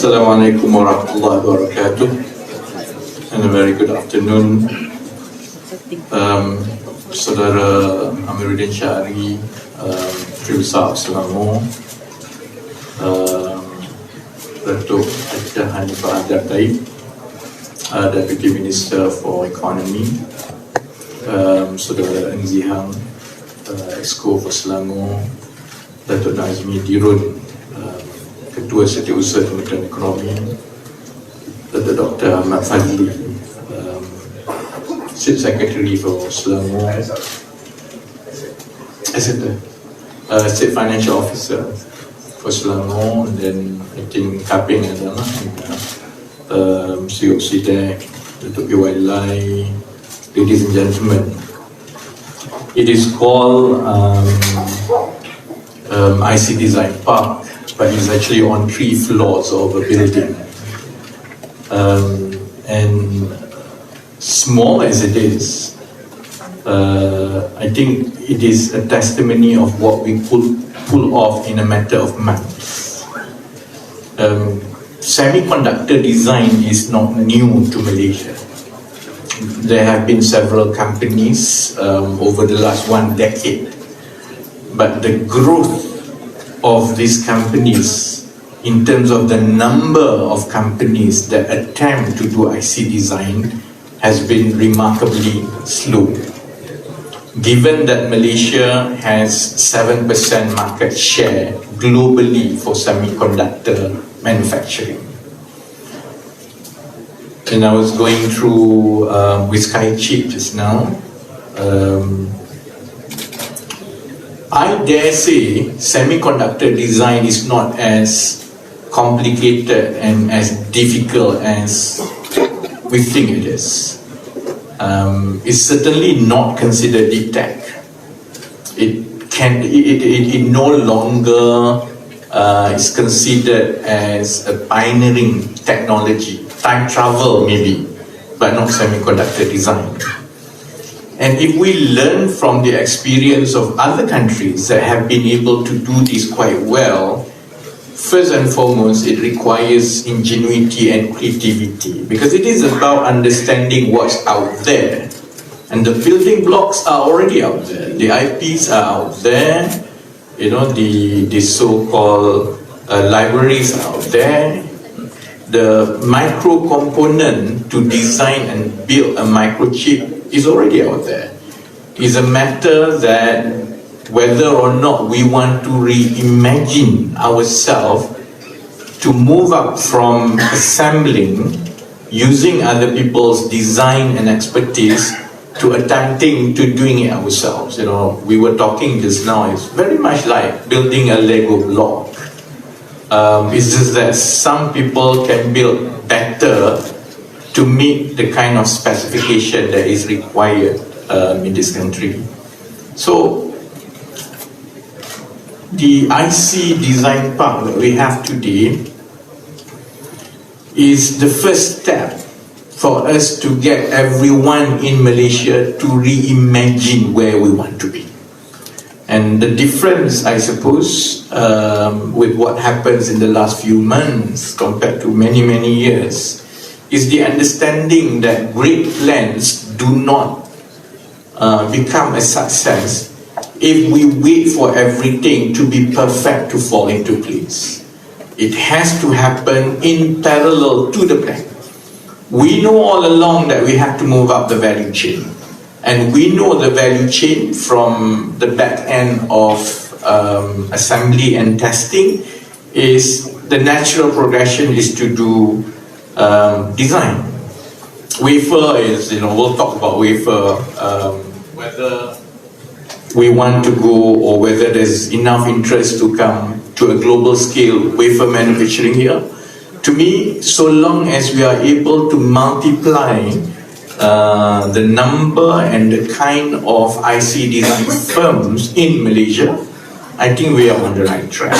Assalamualaikum warahmatullahi wabarakatuh, and a very good afternoon. Saudara Amiruddin Syari, Menteri Besar Selangor, Datuk Dr. Hanifah Adab Taib, Deputy Minister for Economy, Saudara Ng Zihang, Exco for Selangor, Datuk Nazmi Dirun, Ketua Setiausaha Kementerian Ekonomi, Datuk Dr. Ahmad Fadli, State Secretary for Selangor, State Financial Officer for Selangor, and then I think Kaping adalah CEO SIDEC, Datuk PY Lai. Ladies and gentlemen, it is called IC Design Park, but it's actually on 3 floors of a building. And small as it is, I think it is a testimony of what we pull off in a matter of months. Semiconductor design is not new to Malaysia. There have been several companies over the last 1 decade, but the growth of these companies in terms of the number of companies that attempt to do IC design has been remarkably slow. Given that Malaysia has 7% market share globally for semiconductor manufacturing. And I was going through with Sky Chip just now. I dare say semiconductor design is not as complicated and as difficult as we think it is. It's certainly not considered deep tech. It no longer is considered as a pioneering technology. Time travel maybe, but not semiconductor design. And if we learn from the experience of other countries that have been able to do this quite well, first and foremost, it requires ingenuity and creativity, because it is about understanding what's out there. And the building blocks are already out there. The IPs are out there. You know, the so-called libraries are out there. The micro component to design and build a microchip is already out there. It's a matter that whether or not we want to reimagine ourselves to move up from assembling using other people's design and expertise to attempting to doing it ourselves. You know, we were talking just now, it's very much like building a Lego block. It's just that some people can build better to meet the kind of specification that is required in this country. So the IC design park that we have today is the first step for us to get everyone in Malaysia to reimagine where we want to be. And the difference, I suppose, with what happens in the last few months compared to many years, is the understanding that great plans do not become a success if we wait for everything to be perfect to fall into place. It has to happen in parallel to the plan. We know all along that we have to move up the value chain. And we know the value chain from the back end of assembly and testing is the natural progression is to do design. Wafer is, we'll talk about wafer, whether we want to go or whether there's enough interest to come to a global scale wafer manufacturing here. To me, so long as we are able to multiply the number and the kind of IC design firms in Malaysia, I think we are on the right track.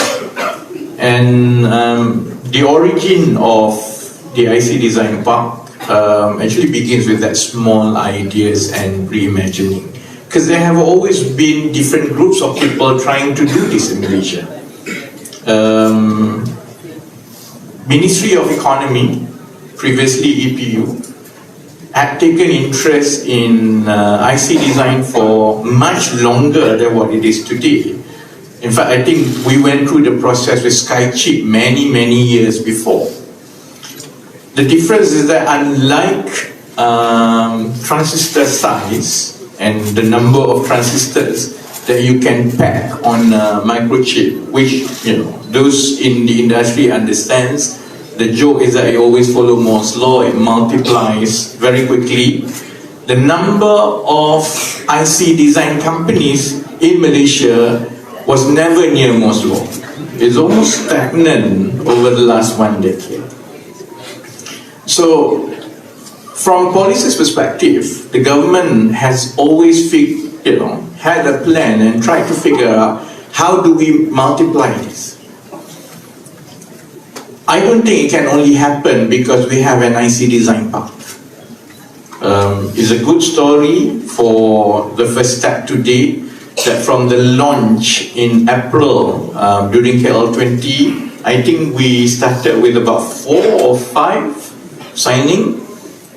And the origin of the IC design park actually begins with that small ideas and reimagining, because there have always been different groups of people trying to do this in Malaysia. Ministry of Economy, previously EPU, had taken interest in IC design for much longer than what it is today. In fact, I think we went through the process with Skychip many years before. The difference is that unlike transistor size and the number of transistors that you can pack on a microchip, which those in the industry understands. The joke is that you always follow Moore's law, it multiplies very quickly. The number of IC design companies in Malaysia was never near Moore's law. It's almost stagnant over the last 1 decade. So, from policy's perspective, the government has always had a plan and tried to figure out how do we multiply this. I don't think it can only happen because we have an IC design park. It's a good story for the first step today that from the launch in April during KL20, I think we started with about 4 or 5 signing.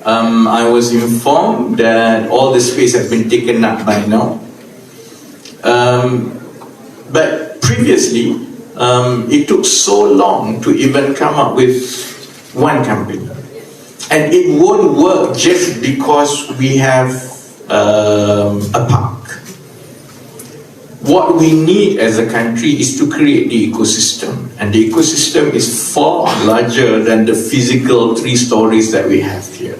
I was informed that all the space has been taken up by now. But previously, it took so long to even come up with one company. And it won't work just because we have a park. What we need as a country is to create the ecosystem. And the ecosystem is far larger than the physical 3 stories that we have here.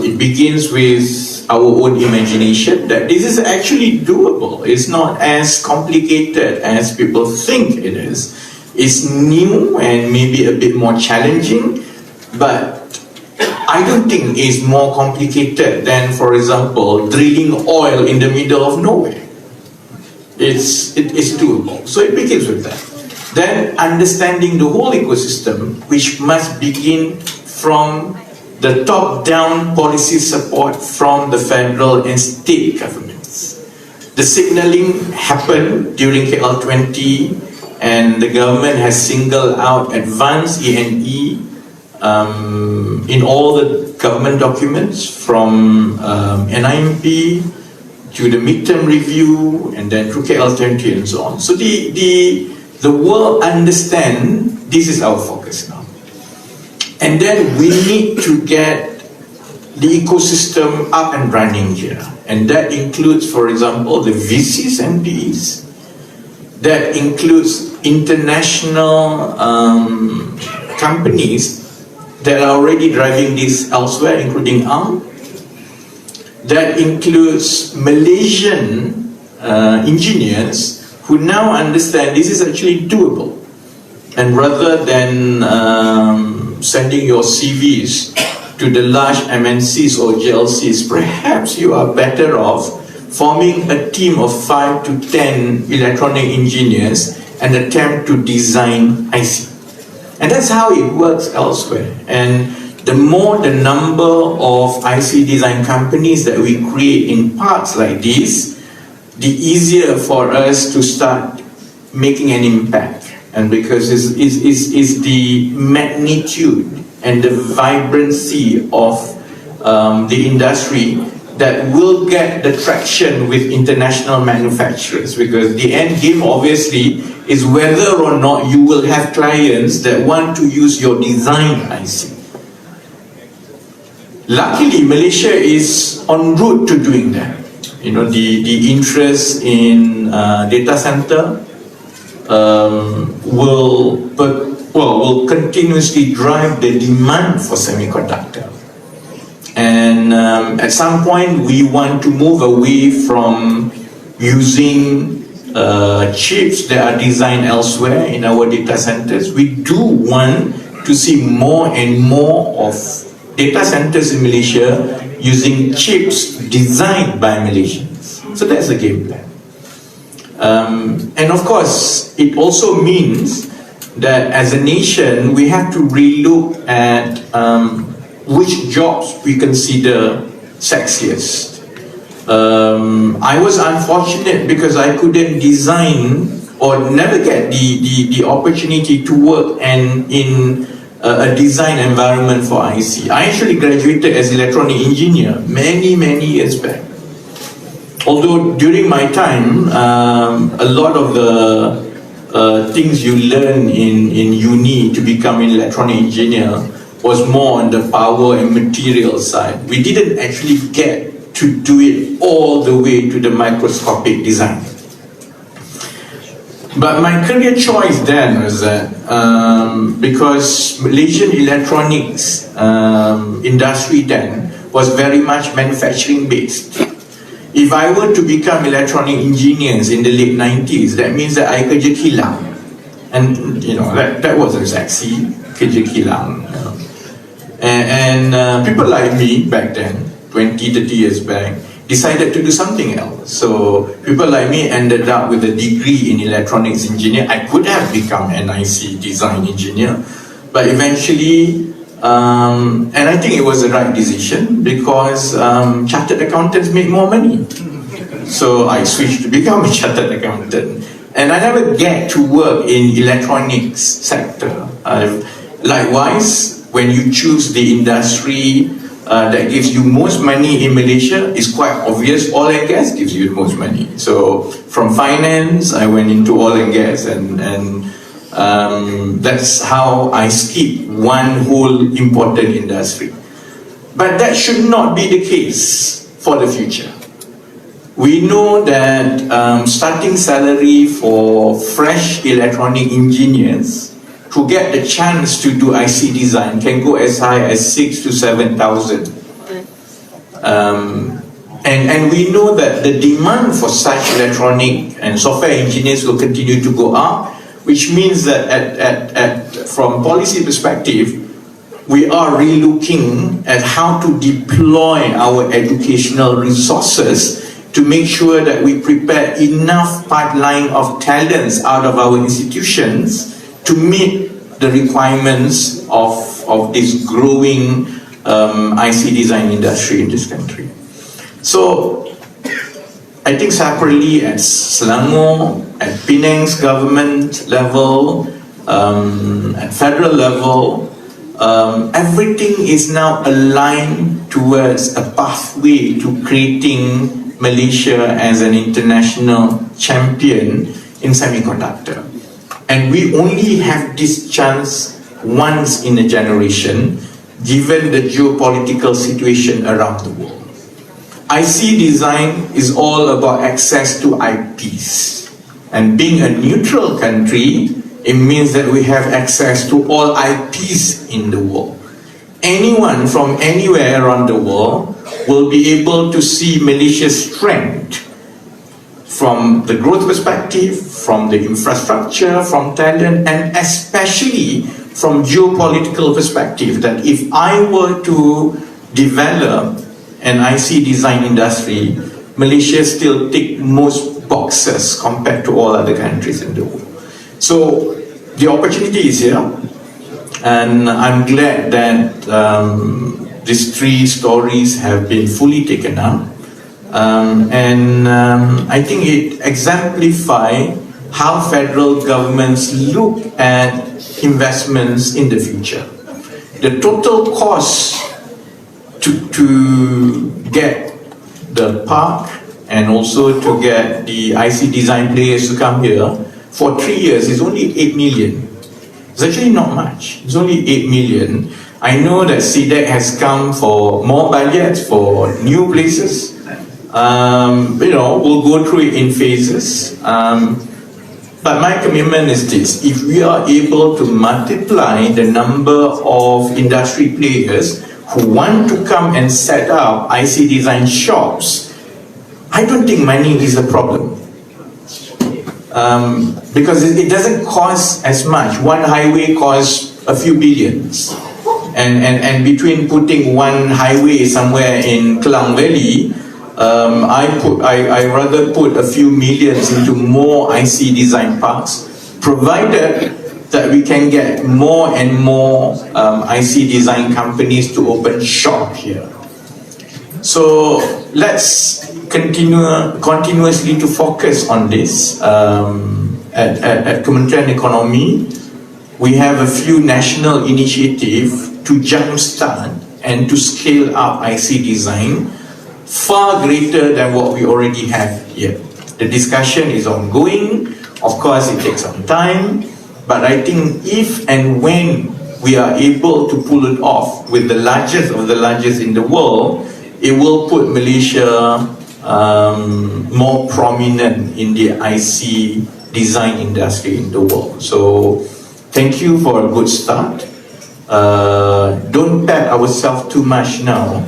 It begins with our own imagination that this is actually doable. It's not as complicated as people think it is. It's new and maybe a bit more challenging, but I don't think it's more complicated than, for example, drilling oil in the middle of nowhere. It's doable. So it begins with that. Then understanding the whole ecosystem, which must begin from the top-down policy support from the federal and state governments. The signaling happened during KL20, and the government has singled out advanced E&E in all the government documents from NIMP to the midterm review and then through KL20 and so on. So the world understand this is our focus now. And then we need to get the ecosystem up and running here. And that includes, for example, the VCs and PEs. That includes international companies that are already driving this elsewhere, including ARM. That includes Malaysian engineers who now understand this is actually doable. And rather than sending your CVs to the large MNCs or GLCs, perhaps you are better off forming a team of 5 to 10 electronic engineers and attempt to design IC. And that's how it works elsewhere. And the more the number of IC design companies that we create in parts like this, the easier for us to start making an impact. And because it's the magnitude and the vibrancy of the industry that will get the traction with international manufacturers. Because the end game obviously is whether or not you will have clients that want to use your design IC. Luckily, Malaysia is en route to doing that. The interest in data center will continuously drive the demand for semiconductor. And at some point, we want to move away from using chips that are designed elsewhere in our data centers. We do want to see more and more of data centers in Malaysia using chips designed by Malaysians. So that's the game plan. And of course, it also means that as a nation, we have to relook at which jobs we consider sexiest. I was unfortunate because I couldn't design or never get the opportunity to work in a design environment for IC. I actually graduated as electronic engineer many years back. Although during my time, a lot of the things you learn in uni to become an electronic engineer was more on the power and material side. We didn't actually get to do it all the way to the microscopic design. But my career choice then was that because Malaysian electronics industry then was very much manufacturing based. If I were to become electronic engineers in the late 90s, that means that I kerja kilang. And you know, that wasn't sexy, kerja kilang. You know. And people like me back then, 20, 30 years back, decided to do something else. So people like me ended up with a degree in electronics engineer. I could have become an IC design engineer, but eventually, and I think it was the right decision because chartered accountants make more money. So I switched to become a chartered accountant. And I never get to work in electronics sector. Likewise, when you choose the industry that gives you most money in Malaysia, is quite obvious. Oil and gas gives you the most money. So from finance, I went into oil and gas, and that's how I skipped one whole important industry. But that should not be the case for the future. We know that starting salary for fresh electronic engineers who get the chance to do IC design can go as high as 6,000 to 7,000. And we know that the demand for such electronic and software engineers will continue to go up, which means that from policy perspective, we are relooking at how to deploy our educational resources to make sure that we prepare enough pipeline of talents out of our institutions to meet the requirements of this growing IC design industry in this country. So I think separately at Selangor, at Penang's government level, at federal level, everything is now aligned towards a pathway to creating Malaysia as an international champion in semiconductor. And we only have this chance once in a generation, given the geopolitical situation around the world. IC design is all about access to IPs. And being a neutral country, it means that we have access to all IPs in the world. Anyone from anywhere around the world will be able to see Malaysia's strength from the growth perspective, from the infrastructure, from talent, and especially from geopolitical perspective, that if I were to develop an IC design industry, Malaysia still tick most boxes compared to all other countries in the world. So the opportunity is here, and I'm glad that these three stories have been fully taken up. I think it exemplifies how federal governments look at investments in the future. The total cost to get the park and also to get the IC design players to come here for 3 years is only 8 million. It's actually not much. It's only 8 million. I know that CDEC has come for more budgets for new places. We'll go through it in phases. But my commitment is this: if we are able to multiply the number of industry players who want to come and set up IC design shops, I don't think money is a problem. Because it doesn't cost as much. One highway costs a few billions. And between putting one highway somewhere in Klang Valley, I rather put a few millions into more IC design parks, provided that we can get more and more IC design companies to open shop here. So let's continuously to focus on this at Kementerian Ekonomi. we have a few national initiatives to jumpstart and to scale up IC design far greater than what we already have here. The discussion is ongoing. Of course, it takes some time, but I think if and when we are able to pull it off with the largest of the largest in the world, it will put Malaysia more prominent in the IC design industry in the world. So thank you for a good start. Don't pat ourselves too much now,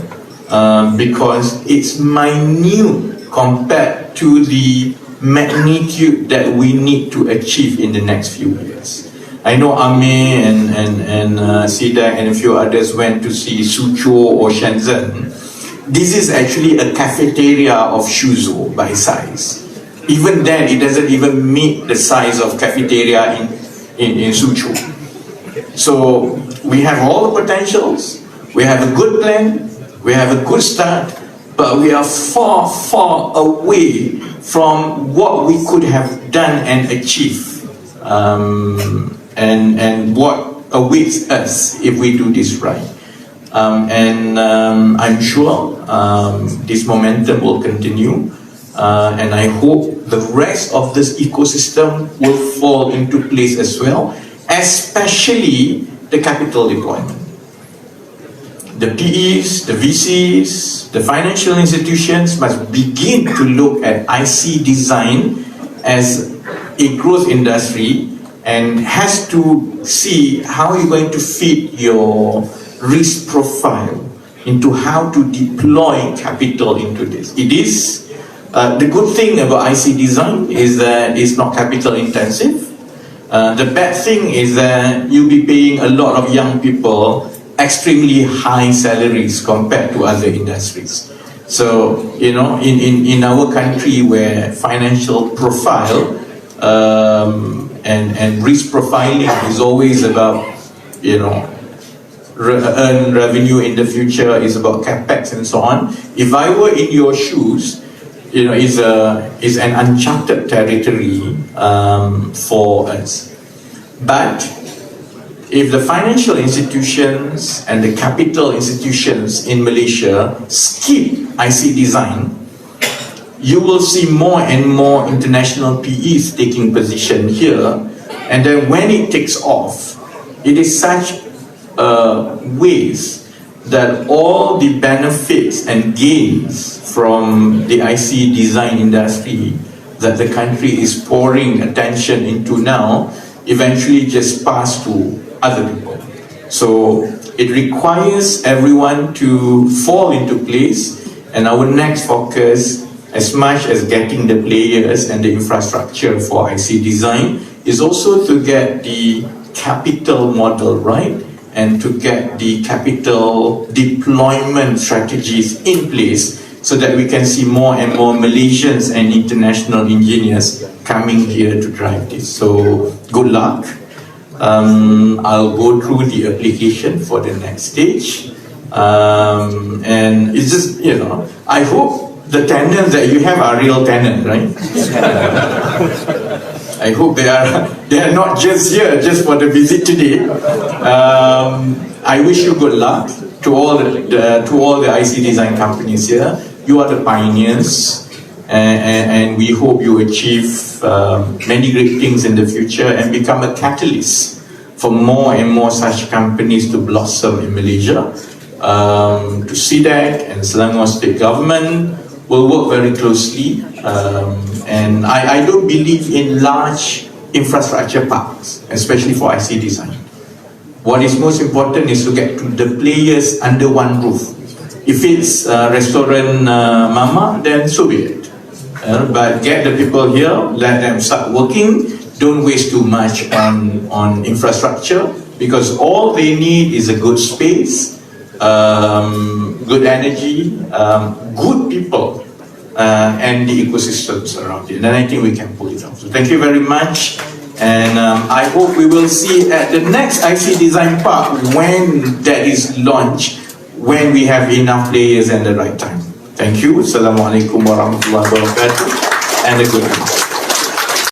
because it's minute compared to the magnitude that we need to achieve in the next few years. I know Ame and Sidak and a few others went to see Suzhou or Shenzhen. This is actually a cafeteria of Suzhou by size. Even then, it doesn't even meet the size of cafeteria in Suzhou. So we have all the potentials, we have a good plan, we have a good start, but we are far, far away from what we could have done and achieved, and what awaits us if we do this right. I'm sure this momentum will continue, and I hope the rest of this ecosystem will fall into place as well, especially the capital deployment. The PEs, the VCs, the financial institutions must begin to look at IC design as a growth industry and has to see how you're going to fit your risk profile into how to deploy capital into this. It is, the good thing about IC design is that it's not capital intensive. The bad thing is that you'll be paying a lot of young people extremely high salaries compared to other industries. So, you know, in our country where financial profile and risk profiling is always about, you know, earn revenue in the future, is about capex and so on. If I were in your shoes, you know, is an uncharted territory for us. But if the financial institutions and the capital institutions in Malaysia skip IC design, you will see more and more international PEs taking position here, and then when it takes off, it is such ways that all the benefits and gains from the IC design industry that the country is pouring attention into now eventually just pass to other people. So it requires everyone to fall into place, and our next focus, as much as getting the players and the infrastructure for IC design, is also to get the capital model right and to get the capital deployment strategies in place so that we can see more and more Malaysians and international engineers coming here to drive this. So good luck. I'll go through the application for the next stage, and it's just, you know, I hope the tenants that you have are real tenants, right? I hope they are not just here just for the visit today. I wish you good luck to all the IC design companies here. You are the pioneers. And we hope you achieve many great things in the future and become a catalyst for more and more such companies to blossom in Malaysia. To SIDAC and Selangor State Government will work very closely, and I don't believe in large infrastructure parks, especially for IC design. What is most important is to get to the players under one roof. If it's restaurant mama, then so be it. But get the people here, let them start working. Don't waste too much on infrastructure, because all they need is a good space, good energy, good people, and the ecosystems around it. And I think we can pull it off. So thank you very much. And I hope we will see at the next IC Design Park when that is launched, when we have enough players and the right time. Thank you. Assalamualaikum warahmatullahi wabarakatuh. And a good night.